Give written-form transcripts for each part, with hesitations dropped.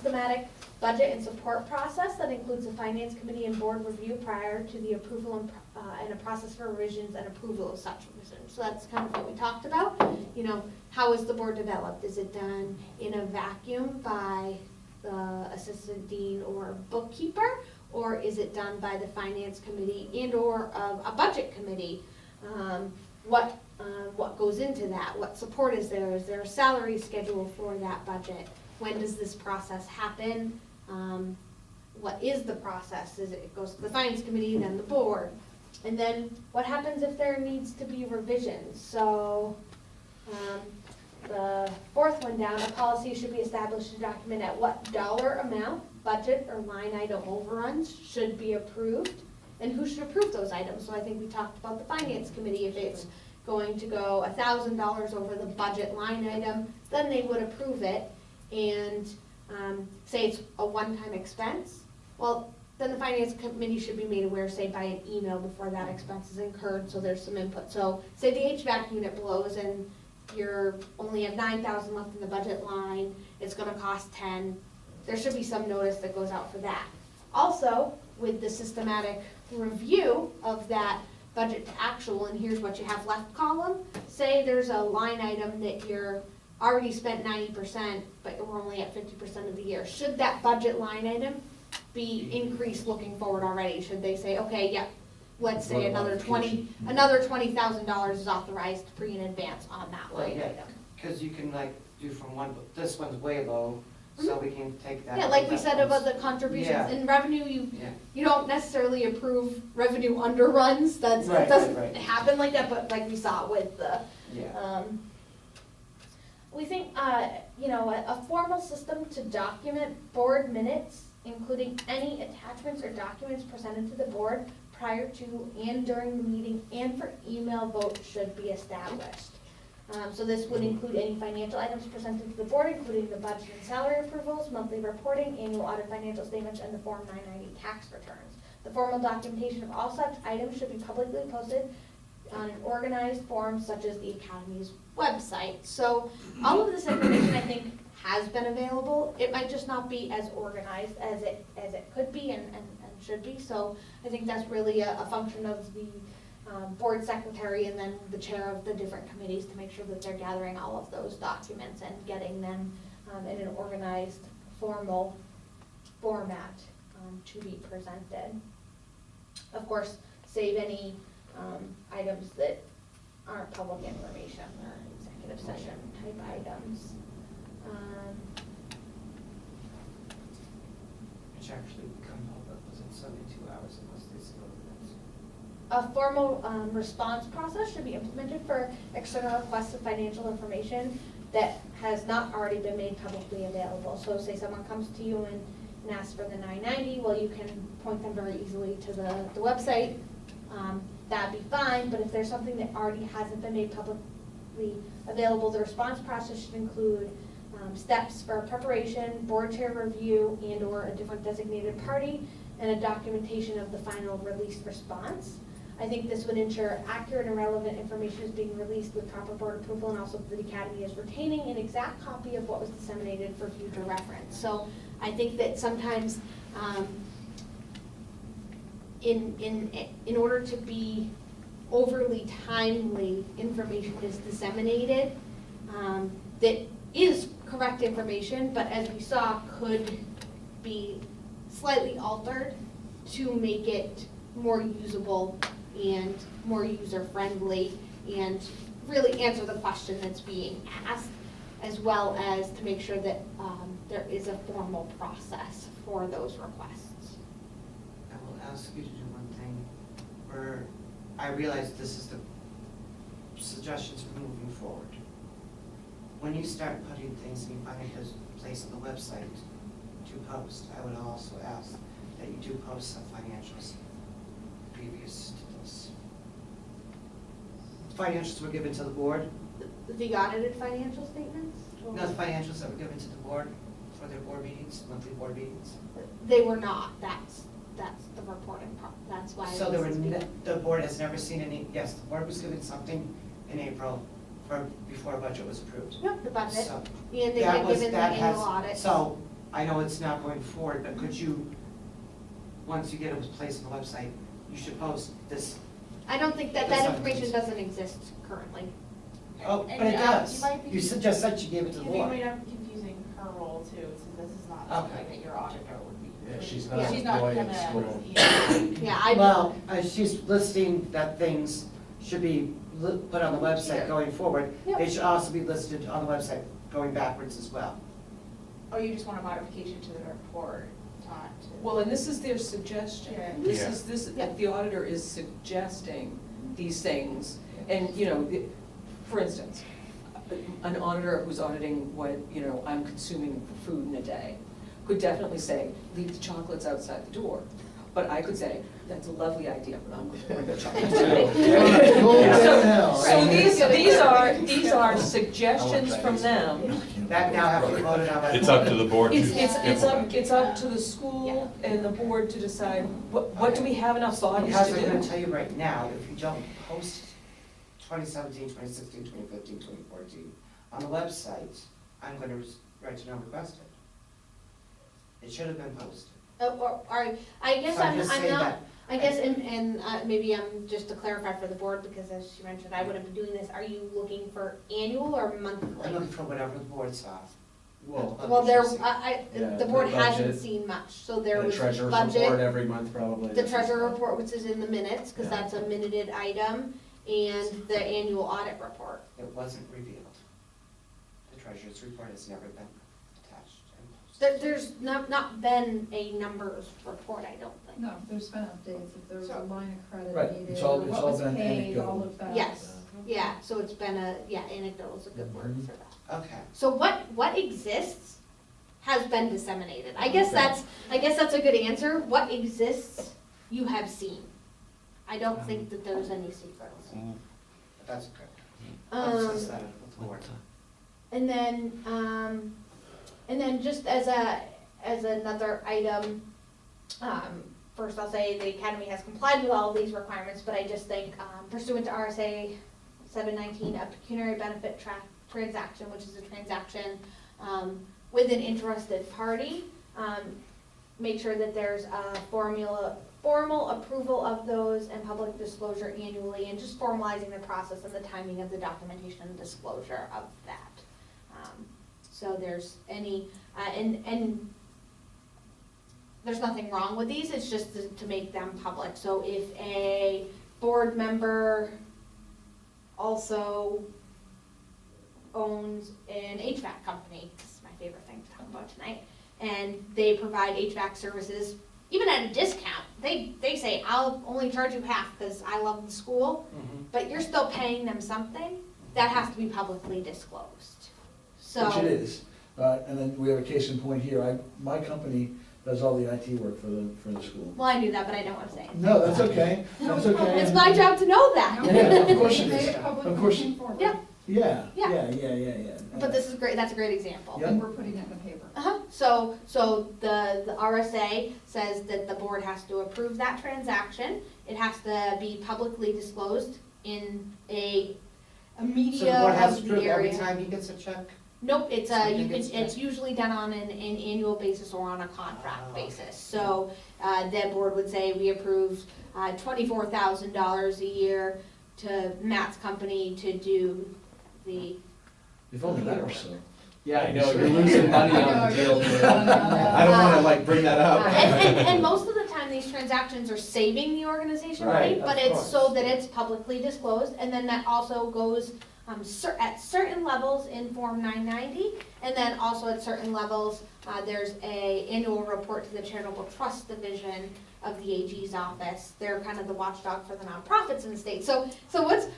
systematic budget and support process that includes a finance committee and board review prior to the approval and a process for revisions and approval of such revisions. So that's kind of what we talked about. You know, how is the board developed? Is it done in a vacuum by the assistant dean or bookkeeper? Or is it done by the finance committee and or a budget committee? What goes into that? What support is there? Is there a salary schedule for that budget? When does this process happen? What is the process? It goes to the finance committee, then the board. And then what happens if there needs to be revisions? So the fourth one down, a policy should be established to document at what dollar amount, budget or line item overruns should be approved, and who should approve those items. So I think we talked about the finance committee. If it's going to go $1,000 over the budget line item, then they would approve it. And say it's a one-time expense, well, then the finance committee should be made aware, say by an email before that expense is incurred, so there's some input. So say the HVAC unit blows and you're only have $9,000 left in the budget line, it's gonna cost 10. There should be some notice that goes out for that. Also, with the systematic review of that budget to actual, and here's what you have left column, say there's a line item that you're already spent 90%, but we're only at 50% of the year. Should that budget line item be increased looking forward already? Should they say, okay, yeah, let's say another $20,000 is authorized pre and advance on that line item? Because you can like do from one, this one's way low, so we can take that. Yeah, like we said about the contributions in revenue, you don't necessarily approve revenue underruns. It doesn't happen like that, but like we saw with the. We think, a formal system to document board minutes, including any attachments or documents presented to the board prior to and during the meeting and for email vote should be established. So this would include any financial items presented to the board, including the budget and salary approvals, monthly reporting, annual audit financial statements, and the Form 990 tax returns. The formal documentation of all such items should be publicly posted on an organized form such as the Academy's website. So all of this information, I think, has been available. It might just not be as organized as it could be and should be. So I think that's really a function of the board secretary and then the chair of the different committees to make sure that they're gathering all of those documents and getting them in an organized, formal format to be presented. Of course, save any items that aren't public information or executive session type items. Which actually come over, was it 72 hours unless they see minutes? A formal response process should be implemented for external requests of financial information that has not already been made publicly available. So say someone comes to you and asks for the 990, well, you can point them very easily to the website. That'd be fine, but if there's something that already hasn't been made publicly available, the response process should include steps for preparation, board chair review, and or a different designated party, and a documentation of the final released response. I think this would ensure accurate and relevant information is being released with proper board approval, and also the Academy is retaining an exact copy of what was disseminated for future reference. So I think that sometimes in order to be overly timely, information is disseminated that is correct information, but as we saw, could be slightly altered to make it more usable and more user-friendly and really answer the question that's being asked, as well as to make sure that there is a formal process for those requests. I will ask you to do one thing, where I realize this is the suggestions for moving forward. When you start putting things and you find a place on the website to post, I would also ask that you do post some financials previous to this. Financials were given to the board? The audited financial statements? No, the financials that were given to the board for their board meetings, monthly board meetings? They were not. That's the reporting part. That's why. So the board has never seen any, yes, the board was given something in April before a budget was approved. Yep, the budget. So and they get given the annual audit. So I know it's not going forward, but could you, once you get it placed on the website, you should post this. I don't think that That's not- information doesn't exist currently. Oh, And but it you does. might be- You just said you gave it to the You board. might be confusing her role too, since this is not Okay. something that your auditor would be. Yeah, she's not She's not employed gonna, at school. Yeah, I. Well, she's listing that things should be put on the Yeah. website going forward. Yep. They should also be listed on the website going backwards as well. Oh, you just want a modification to the report, not to. Well, and this is their suggestion. Yeah. This, Yeah. the auditor is suggesting these things. And, you know, for instance, an auditor who's auditing what, you know, I'm consuming for food in a day could definitely say, leave the chocolates outside the door. But I could say, that's a lovely idea, but I'm going to bring the chocolates today. So these are suggestions from them. That now have to be voted on by the It's up to board. the board to It's up to the school and the board to decide, what do we have enough bodies Because to I'm gonna do? tell you right now, if you don't post 2017, 2016, 2015, 2014 on the website, I'm gonna write to no request it. It should have been posted. Or, I guess So I'm just not, saying that. I guess, and maybe I'm, just to clarify for the board, because as she mentioned, I wouldn't be doing this, are you looking for annual or monthly? I'm looking for whatever the board saw. Well, Well, there, Yeah, the board the hasn't budget. seen much, so there the was treasurer's report budget, every month probably. the treasurer report, which is in the minutes, because Yeah. that's a minuted item, and the annual audit report. It wasn't revealed. The treasurer's report has never been attached and posted. There's not been a numbers report, I don't think. No, there's been updates, if there was a So- line of credit Right, needed, it's all- or it's what all was been paid, all anecdotal. of that. Yes, yeah, so it's been anecdotal is a good word Mhm. for that. Okay. So what exists has been disseminated. I guess Okay. that's a good answer. What exists, you have seen. I don't think that there's any secrets. But that's okay. I'll Um, discuss that with the board. and then just as another item, first I'll say the academy has complied with all of these requirements, but I just think pursuant to RSA 719, a pecuniary benefit transaction, which is a transaction with an interested party, make sure that there's a formal approval of those and public disclosure annually, and just formalizing the process and the timing of the documentation and disclosure of that. So there's any, and there's nothing wrong with these, it's just to make them public. So if a board member also owns an HVAC company, this is my favorite thing to talk about tonight, and they provide HVAC services, even at a discount, they say, I'll only charge you half because I love the school, Mhm. but you're still paying them something, that has to be publicly disclosed. So. Which it is, and then we have a case in point here, my company does all the IT work for the school. Well, I knew that, but I don't want to say it. No, that's okay, that's okay. It's my job to know that. Yeah, of course We it made is, it public of course, moving forward. Yeah. yeah, Yeah. yeah. But this is great, that's a great example. Yeah. And we're putting it in the paper. Uh-huh, so the RSA says that the board has to approve that transaction. It has to be publicly disclosed in a So the media board has of to the prove every area. time he gets a check? Nope, it's So you you get can, it's usually done on an annual basis or on a contract Okay. basis. So, the board would say, we approved, $24,000 a year to Matt's company to do the, If only that were so. Yeah, I know, you're losing money I on know, the you're deal. losing money on that. I don't wanna like bring that up. and most of the time, these transactions are saving the organization money, Right, but of it's so course. that it's publicly disclosed, and then that also goes, at certain levels in Form 990, and then also at certain levels, there's a annual report to the Charitable Trust Division of the AG's office. They're kind of the watchdog for the nonprofits in the state. So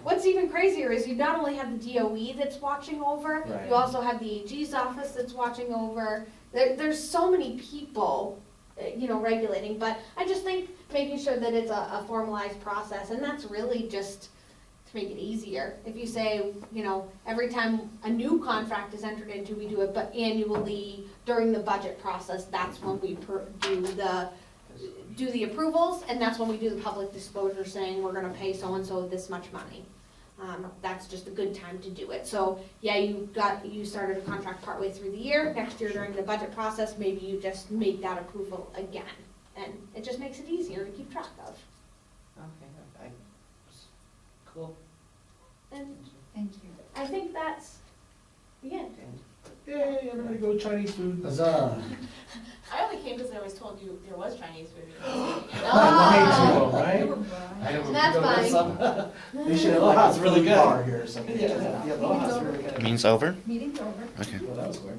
what's even crazier is you not only have the DOE that's watching over, Right. you also have the AG's office that's watching over. There's so many people, regulating, but I just think making sure that it's a formalized process, and that's really just to make it easier. If you say, every time a new contract is entered into, we do it, but annually during the budget process, that's when we do the approvals, and that's when we do the public disclosure saying we're gonna pay so-and-so this much money. That's just a good time to do it. So, yeah, you started a contract partway through the year, next year during the budget process, maybe you just make that approval again. And it just makes it easier to keep track of. Okay, cool. And Thank you. I think that's the end. Yay, everybody go Chinese food. Huzzah. I only came because I was told you there was Chinese food. Ah. Right? That's fine. They should have Aloha's like a really food good. bar here or something. Yeah, Aloha's really good. Meeting's over? Meeting's over. Okay. Well, that was quick.